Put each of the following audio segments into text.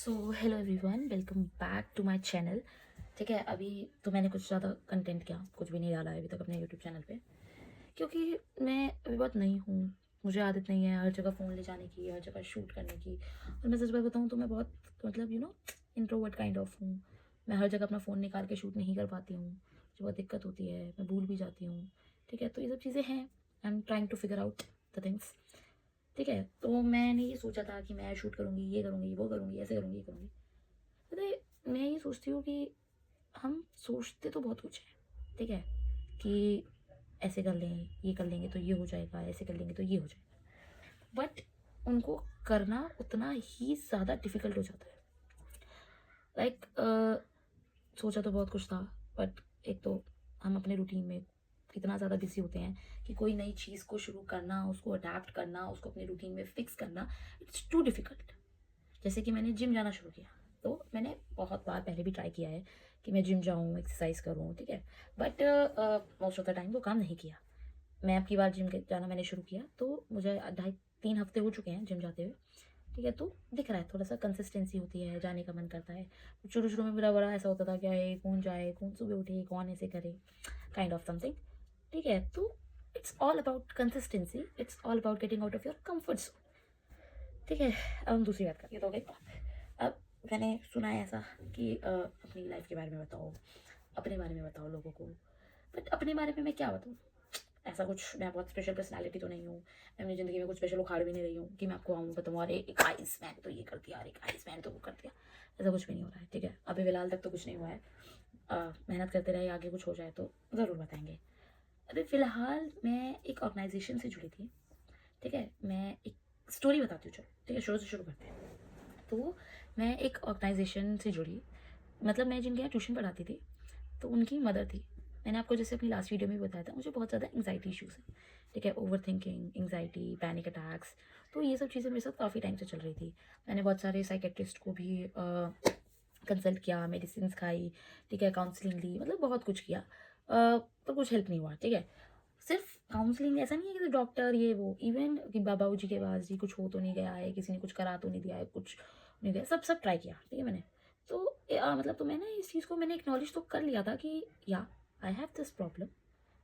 So hello everyone, welcome back to my channel. ठीक है, अभी तो मैंने कुछ ज़्यादा कंटेंट किया, कुछ भी नहीं डाला है अभी तक अपने यूट्यूब चैनल पे, क्योंकि मैं अभी बहुत नई हूँ। मुझे आदत नहीं है हर जगह फ़ोन ले जाने की, हर जगह शूट करने की। और मैं सच बात बताऊँ तो मैं बहुत मतलब इंट्रोवर्ट काइंड ऑफ हूँ। मैं हर जगह अपना फ़ोन निकाल के शूट नहीं कर पाती हूँ, मुझे बहुत दिक्कत होती है, मैं भूल भी जाती हूँ। ठीक है, तो ये सब चीज़ें हैं। I am trying to figure out the things. ठीक है, तो मैंने ये सोचा था कि मैं शूट करूँगी, ये करूँगी, वो करूँगी, ऐसे करूँगी, ये करूँगी। पता है, मैं ये सोचती हूँ कि हम सोचते तो बहुत कुछ है। ठीक है, कि ऐसे कर लें, ये कर लेंगे तो ये हो जाएगा, ऐसे कर लेंगे तो ये हो जाएगा, बट उनको करना उतना ही ज़्यादा डिफिकल्ट हो जाता है। लाइक सोचा तो बहुत कुछ था, बट एक तो हम अपने रूटीन में इतना ज़्यादा बिजी होते हैं कि कोई नई चीज़ को शुरू करना, उसको अडेप्ट करना, उसको अपने रूटीन में फिक्स करना, इट्स टू डिफिकल्ट। जैसे कि मैंने जिम जाना शुरू किया, तो मैंने बहुत बार पहले भी ट्राई किया है कि मैं जिम जाऊँ, एक्सरसाइज करूँ, ठीक है? But most of the time वो काम नहीं किया। मैं अब की बार जिम के जाना मैंने शुरू किया, तो मुझे ढाई 3 हफ्ते हो चुके हैं जिम जाते हुए, ठीक है? तो दिख रहा है, थोड़ा-सा कंसिस्टेंसी होती है, जाने का मन करता है। शुरू-शुरू में मेरा बड़ा ऐसा होता था, क्या है, कौन जाए, कौन सुबह उठे, कौन ऐसे करे, काइंड ऑफ समथिंग, ठीक है? तो it's all about consistency, it's all about getting out of your comfort zone. ठीक है, अब हम दूसरी बात करते हैं। ये तो हो गई बात। अब मैंने सुना है ऐसा कि अपनी लाइफ के बारे में बताओ, अपने बारे में बताओ लोगों को। बट अपने बारे में मैं क्या बताऊँ? ऐसा कुछ मैं बहुत स्पेशल पर्सनैलिटी तो नहीं हूँ। मैं अपनी ज़िंदगी में कुछ स्पेशल उखाड़ भी नहीं रही हूँ कि मैं आपको आऊँ बताऊँ, अरे गाइस मैंने तो ये कर दिया, अरे गाइस मैंने तो वो कर दिया। ऐसा कुछ भी नहीं हो रहा है, ठीक है? अभी फ़िलहाल तक तो कुछ नहीं हुआ है। मेहनत करते रहे, आगे कुछ हो जाए तो ज़रूर बताएँगे। अभी फ़िलहाल मैं एक ऑर्गनाइज़ेशन से जुड़ी थी, ठीक है? मैं एक स्टोरी बताती हूँ, चलो, ठीक है? शुरू से शुरू करते हैं। तो मैं एक ऑर्गनाइज़ेशन से जुड़ी, मतलब मैं जिनके यहाँ ट्यूशन पढ़ाती थी, तो उनकी मदर थी। मैंने आपको जैसे अपनी लास्ट वीडियो में भी बताया था, मुझे बहुत ज़्यादा एंग्जायटी इश्यूज़ हैं, ठीक है? ओवरथिंकिंग, एंग्जायटी, पैनिक अटैक्स, तो ये सब चीज़ें मेरे साथ काफ़ी टाइम से चल रही थी। मैंने बहुत सारे साइकियाट्रिस्ट को भी कंसल्ट किया, मेडिसिन्स खाई, ठीक है? काउंसलिंग ली, मतलब बहुत कुछ किया, पर कुछ हेल्प नहीं हुआ, ठीक है? सिर्फ काउंसलिंग ऐसा नहीं है कि डॉक्टर ये वो, इवन कि बाबा जी के पास जी कुछ हो तो नहीं गया है, किसी ने कुछ करा तो नहीं दिया है, कुछ नहीं दिया, सब सब ट्राई किया, ठीक है मैंने। तो मतलब तो मैंने इस चीज़ को मैंने एक्नॉलेज तो कर लिया था कि या आई हैव दिस प्रॉब्लम,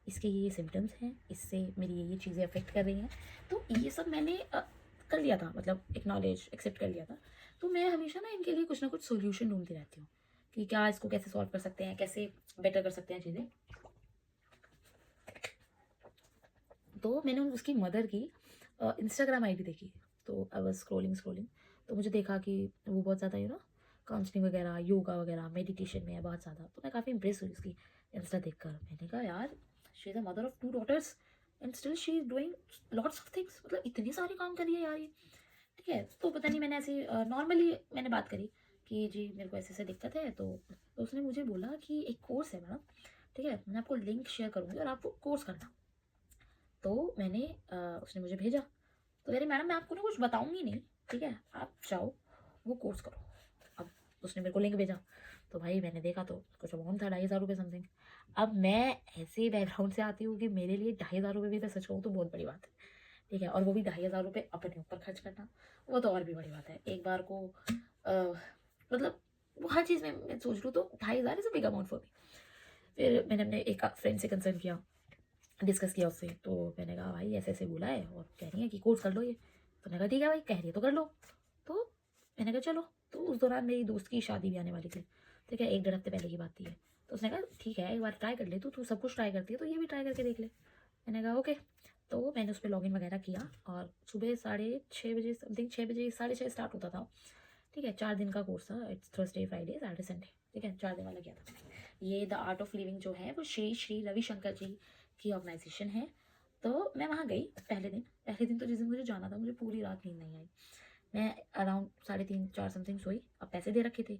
इसके ये सिम्टम्स हैं, इससे मेरी ये चीज़ें अफेक्ट कर रही हैं। तो ये सब मैंने कर लिया था, मतलब एक्नॉलेज एक्सेप्ट कर लिया था। तो मैं हमेशा ना इनके लिए कुछ ना कुछ सोल्यूशन ढूंढती रहती हूँ कि क्या इसको कैसे सॉल्व कर सकते हैं, कैसे बेटर कर सकते हैं चीज़ें। तो मैंने उसकी मदर की इंस्टाग्राम आईडी देखी, तो आई वाज स्क्रॉलिंग स्क्रॉलिंग, तो मुझे देखा कि वो बहुत ज़्यादा काउंसलिंग वगैरह, योगा वगैरह, मेडिटेशन में है बहुत ज़्यादा, तो मैं काफ़ी इंप्रेस हुई उसकी इंस्टा देखकर। मैंने कहा यार, she is a mother of 2 daughters and still she is doing lots of things, मतलब इतने सारे काम कर रही है यार ये, ठीक है? तो पता नहीं, मैंने ऐसे नॉर्मली मैंने बात करी कि जी मेरे को ऐसे-ऐसे दिक्कत है, तो उसने मुझे बोला कि एक कोर्स है मैडम, ठीक है? मैं आपको लिंक शेयर करूँगी और आप वो कोर्स करना। तो मैंने उसने मुझे भेजा, तो कह रही मैडम मैं आपको ना कुछ बताऊँगी नहीं, ठीक है? आप जाओ, वो कोर्स करो। अब उसने मेरे को लिंक भेजा, तो भाई मैंने देखा तो कुछ अमाउंट था ₹2,500 समथिंग। अब मैं ऐसे बैकग्राउंड से आती हूँ कि मेरे लिए ₹2,500 भी, मैं सच कहूँ तो बहुत बड़ी बात है, ठीक है? और वो भी ₹2,500 अपने ऊपर खर्च करना, वो तो और भी बड़ी बात है। एक बार को मतलब वो हर चीज़ में मैं सोच लूँ तो 2,500 is a big amount for me. फिर मैंने अपने एक फ्रेंड से कंसल्ट किया, डिस्कस किया उससे, तो मैंने कहा भाई ऐसे-ऐसे बोला है और कह रही है कि कोर्स कर लो ये। तो मैंने कहा ठीक है भाई, कह रही है तो कर लो। तो मैंने कहा चलो। तो उस दौरान मेरी दोस्त की शादी भी आने वाली थी, ठीक है? 1 डेढ़ हफ्ते पहले की बात थी ये। तो उसने कहा ठीक है, एक बार ट्राई कर ले, तू सब कुछ ट्राई करती है तो ये भी ट्राई करके देख ले। मैंने कहा ओके। तो मैंने उसपे लॉगिन वगैरह किया और सुबह साढ़े 6 बजे समथिंग, 6 बजे, साढ़े 6 स्टार्ट होता था, ठीक है? 4 दिन का कोर्स था, it's Thursday, Friday, Saturday, Sunday, ठीक है? 4 दिन वाला किया था। ये द आर्ट ऑफ लिविंग जो है वो श्री श्री रविशंकर जी की ऑर्गेनाइजेशन है। तो मैं वहाँ गई पहले दिन तो जिस दिन मुझे जाना था, मुझे पूरी रात नींद नहीं आई। मैं अराउंड साढ़े 3 4 समथिंग सोई। अब पैसे दे रखे थे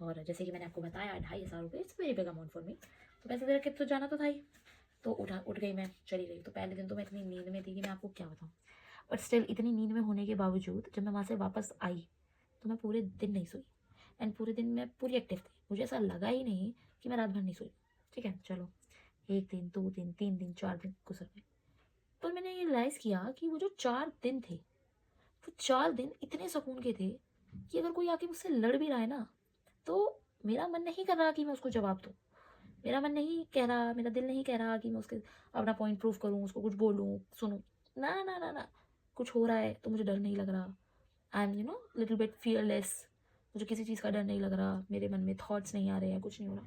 और जैसे कि मैंने आपको बताया, ₹2,500 it's very big amount for me. तो पैसे दे रखे तो जाना तो था ही। तो उठ गई मैं, चली गई। तो पहले दिन तो मैं इतनी नींद में थी कि मैं आपको क्या बताऊँ। बट स्टिल इतनी नींद में होने के बावजूद जब मैं वहाँ से वापस आई, तो मैं पूरे दिन नहीं सोई एंड पूरे दिन मैं पूरी एक्टिव थी। मुझे ऐसा लगा ही नहीं कि मैं रात भर नहीं सोई। ठीक है, चलो 1 दिन, 2 दिन, 3 दिन, 4 दिन गुज़र गए। पर मैंने ये रियलाइज़ किया कि वो जो 4 दिन थे, वो 4 दिन इतने सुकून के थे कि अगर कोई आके मुझसे लड़ भी रहा है ना, तो मेरा मन नहीं कर रहा कि मैं उसको जवाब दूँ। मेरा मन नहीं कह रहा, मेरा दिल नहीं कह रहा कि मैं उसके अपना पॉइंट प्रूव करूँ, उसको कुछ बोलूँ, सुनूँ। ना, ना, ना, ना। कुछ हो रहा है तो मुझे डर नहीं लग रहा। I am little bit fearless. मुझे किसी चीज़ का डर नहीं लग रहा, मेरे मन में थॉट्स नहीं आ रहे हैं, कुछ नहीं हो रहा।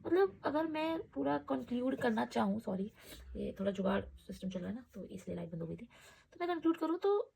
मतलब अगर मैं पूरा कंक्लूड करना चाहूँ, सॉरी, ये थोड़ा जुगाड़ सिस्टम चल रहा है ना, तो इसलिए लाइट बंद हो गई थी। तो मैं कंक्लूड करूँ तो